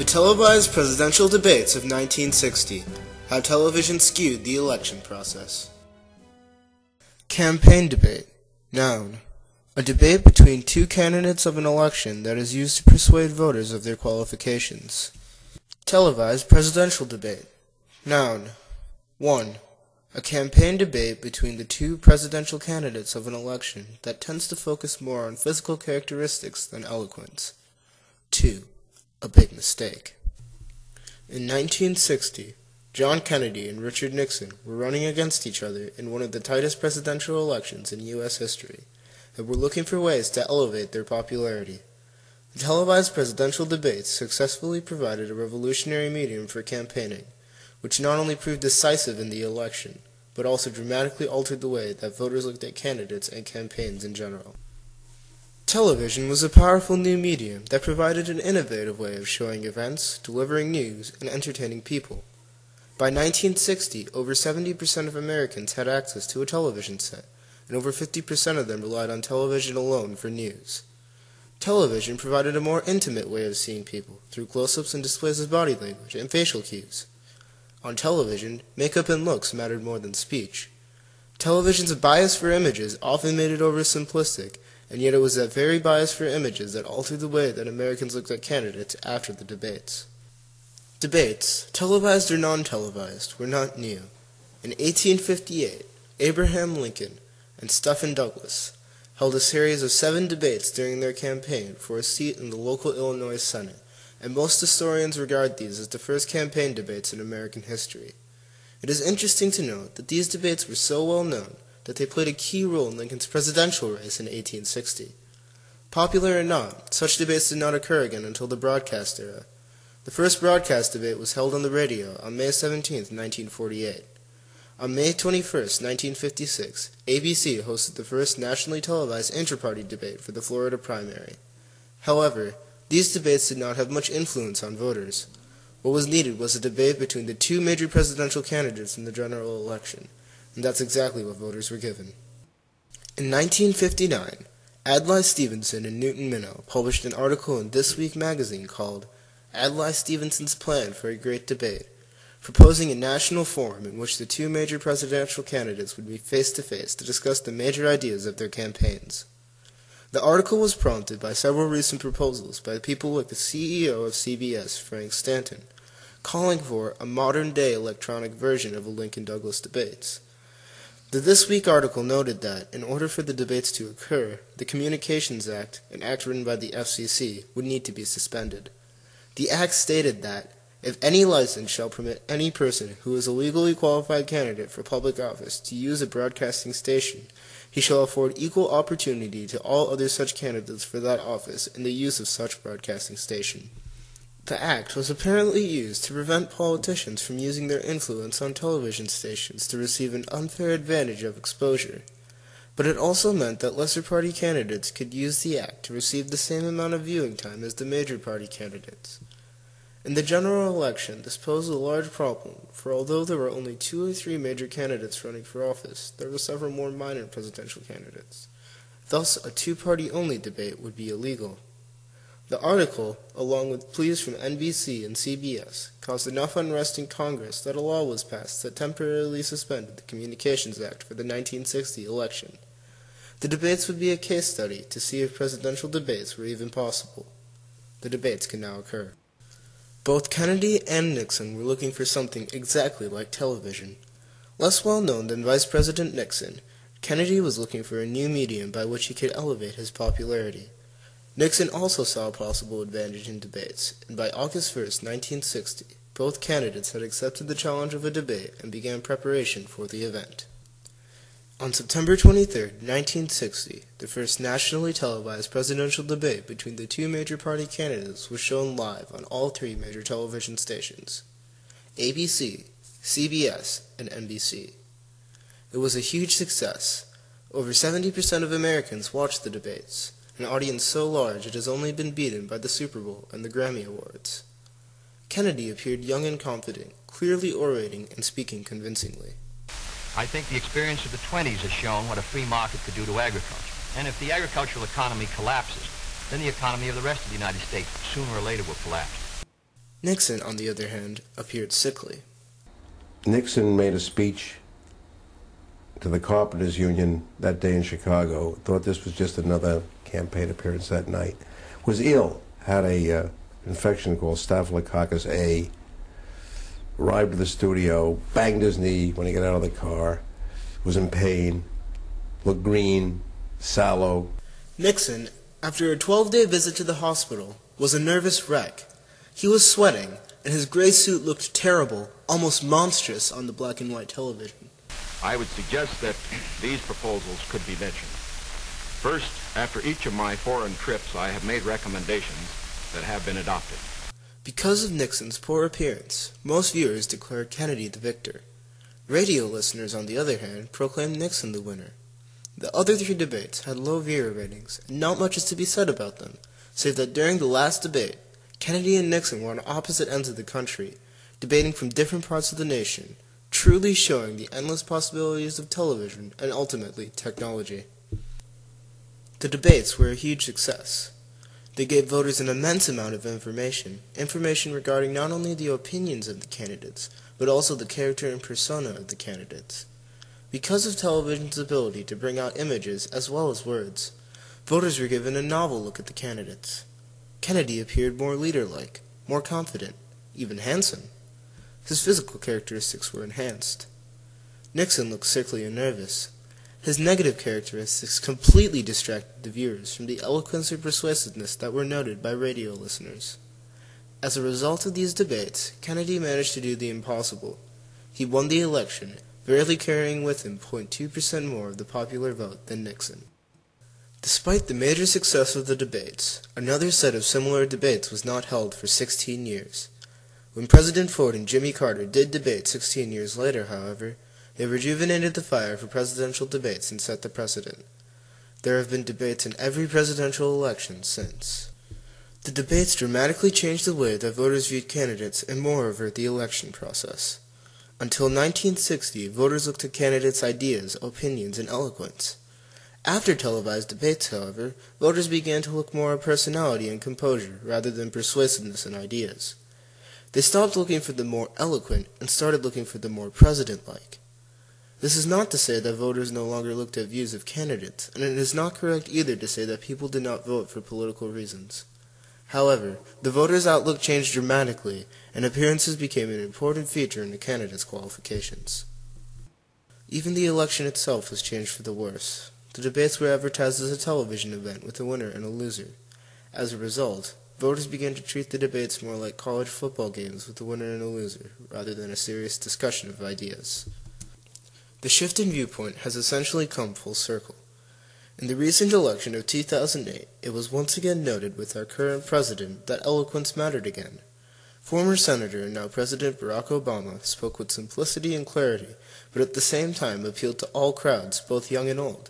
Televised presidential debates of 1960, how television skewed the election process. Campaign debate. Noun. A debate between two candidates of an election that is used to persuade voters of their qualifications. Televised presidential debate. Noun. 1. A campaign debate between the two presidential candidates of an election that tends to focus more on physical characteristics than eloquence. 2. A big mistake. In 1960, John Kennedy and Richard Nixon were running against each other in one of the tightest presidential elections in U.S. history, and were looking for ways to elevate their popularity. The televised presidential debates successfully provided a revolutionary medium for campaigning, which not only proved decisive in the election, but also dramatically altered the way that voters looked at candidates and campaigns in general. Television was a powerful new medium that provided an innovative way of showing events, delivering news, and entertaining people. By 1960, over 70% of Americans had access to a television set, and over 50% of them relied on television alone for news. Television provided a more intimate way of seeing people, through close-ups and displays of body language and facial cues. On television, makeup and looks mattered more than speech. Television's bias for images often made it oversimplistic, and yet it was that very bias for images that altered the way that Americans looked at candidates after the debates. Debates, televised or non-televised, were not new. In 1858, Abraham Lincoln and Stephen Douglas held a series of 7 debates during their campaign for a seat in the local Illinois Senate, and most historians regard these as the first campaign debates in American history. It is interesting to note that these debates were so well known that they played a key role in Lincoln's presidential race in 1860. Popular or not, such debates did not occur again until the broadcast era. The first broadcast debate was held on the radio on May 17, 1948. On May 21, 1956, ABC hosted the first nationally televised inter-party debate for the Florida primary. However, these debates did not have much influence on voters. What was needed was a debate between the two major presidential candidates in the general election, and that's exactly what voters were given. In 1959, Adlai Stevenson and Newton Minow published an article in This Week magazine called Adlai Stevenson's Plan for a Great Debate, proposing a national forum in which the two major presidential candidates would meet face-to-face to discuss the major ideas of their campaigns. The article was prompted by several recent proposals by people like the CEO of CBS, Frank Stanton, calling for a modern-day electronic version of the Lincoln-Douglas debates. The This Week article noted that, in order for the debates to occur, the Communications Act, an act written by the FCC, would need to be suspended. The act stated that, if any license shall permit any person who is a legally qualified candidate for public office to use a broadcasting station, he shall afford equal opportunity to all other such candidates for that office in the use of such broadcasting station. The act was apparently used to prevent politicians from using their influence on television stations to receive an unfair advantage of exposure. But it also meant that lesser party candidates could use the act to receive the same amount of viewing time as the major party candidates. In the general election, this posed a large problem, for although there were only 2 or 3 major candidates running for office, there were several more minor presidential candidates. Thus, a two-party-only debate would be illegal. The article, along with pleas from NBC and CBS, caused enough unrest in Congress that a law was passed that temporarily suspended the Communications Act for the 1960 election. The debates would be a case study to see if presidential debates were even possible. The debates can now occur. Both Kennedy and Nixon were looking for something exactly like television. Less well known than Vice President Nixon, Kennedy was looking for a new medium by which he could elevate his popularity. Nixon also saw a possible advantage in debates, and by August 1, 1960, both candidates had accepted the challenge of a debate and began preparation for the event. On September 23, 1960, the first nationally televised presidential debate between the two major party candidates was shown live on all 3 major television stations: ABC, CBS, and NBC. It was a huge success. Over 70% of Americans watched the debates, an audience so large it has only been beaten by the Super Bowl and the Grammy Awards. Kennedy appeared young and confident, clearly orating and speaking convincingly. I think the experience of the 20s has shown what a free market could do to agriculture. And if the agricultural economy collapses, then the economy of the rest of the United States sooner or later will collapse. Nixon, on the other hand, appeared sickly. Nixon made a speech to the Carpenters Union that day in Chicago, thought this was just another campaign appearance that night, was ill, had a infection called Staphylococcus A, arrived at the studio, banged his knee when he got out of the car, was in pain, looked green, sallow. Nixon, after a 12-day visit to the hospital, was a nervous wreck. He was sweating, and his gray suit looked terrible, almost monstrous on the black and white television. I would suggest that these proposals could be mentioned. First, after each of my foreign trips, I have made recommendations that have been adopted. Because of Nixon's poor appearance, most viewers declared Kennedy the victor. Radio listeners, on the other hand, proclaimed Nixon the winner. The other three debates had low viewer ratings, and not much is to be said about them, save that during the last debate, Kennedy and Nixon were on opposite ends of the country, debating from different parts of the nation, truly showing the endless possibilities of television and ultimately technology. The debates were a huge success. They gave voters an immense amount of information regarding not only the opinions of the candidates, but also the character and persona of the candidates. Because of television's ability to bring out images as well as words, voters were given a novel look at the candidates. Kennedy appeared more leader-like, more confident, even handsome. His physical characteristics were enhanced. Nixon looked sickly and nervous. His negative characteristics completely distracted the viewers from the eloquence or persuasiveness that were noted by radio listeners. As a result of these debates, Kennedy managed to do the impossible. He won the election, barely carrying with him 0.2% more of the popular vote than Nixon. Despite the major success of the debates, another set of similar debates was not held for 16 years. When President Ford and Jimmy Carter did debate 16 years later, however, they rejuvenated the fire for presidential debates and set the precedent. There have been debates in every presidential election since. The debates dramatically changed the way that voters viewed candidates and moreover the election process. Until 1960, voters looked at candidates' ideas, opinions, and eloquence. After televised debates, however, voters began to look more at personality and composure rather than persuasiveness and ideas. They stopped looking for the more eloquent and started looking for the more president-like. This is not to say that voters no longer looked at views of candidates, and it is not correct either to say that people did not vote for political reasons. However, the voters' outlook changed dramatically, and appearances became an important feature in the candidates' qualifications. Even the election itself was changed for the worse. The debates were advertised as a television event with a winner and a loser. As a result, voters began to treat the debates more like college football games with a winner and a loser, rather than a serious discussion of ideas. The shift in viewpoint has essentially come full circle. In the recent election of 2008, it was once again noted with our current president that eloquence mattered again. Former Senator and now President Barack Obama spoke with simplicity and clarity, but at the same time appealed to all crowds, both young and old.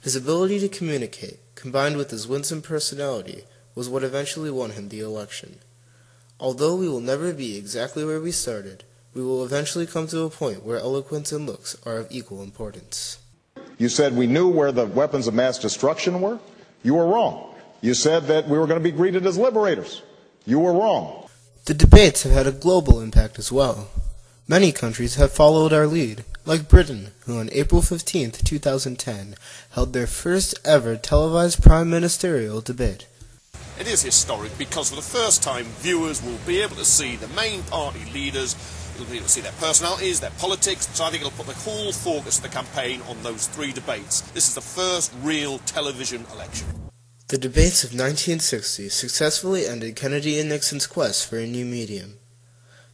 His ability to communicate, combined with his winsome personality, was what eventually won him the election. Although we will never be exactly where we started, we will eventually come to a point where eloquence and looks are of equal importance. You said we knew where the weapons of mass destruction were. You were wrong. You said that we were going to be greeted as liberators. You were wrong. The debates have had a global impact as well. Many countries have followed our lead, like Britain, who on April 15, 2010, held their first ever televised prime ministerial debate. It is historic because for the first time viewers will be able to see the main party leaders, they'll be able to see their personalities, their politics, so I think it'll put the whole focus of the campaign on those three debates. This is the first real television election. The debates of 1960 successfully ended Kennedy and Nixon's quest for a new medium.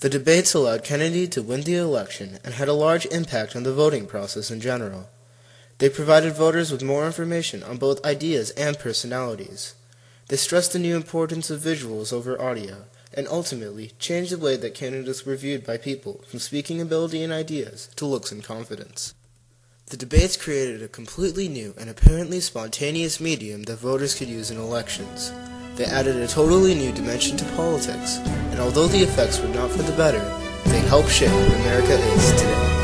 The debates allowed Kennedy to win the election and had a large impact on the voting process in general. They provided voters with more information on both ideas and personalities. They stressed the new importance of visuals over audio, and ultimately changed the way that candidates were viewed by people, from speaking ability and ideas to looks and confidence. The debates created a completely new and apparently spontaneous medium that voters could use in elections. They added a totally new dimension to politics, and although the effects were not for the better, they helped shape what America is today.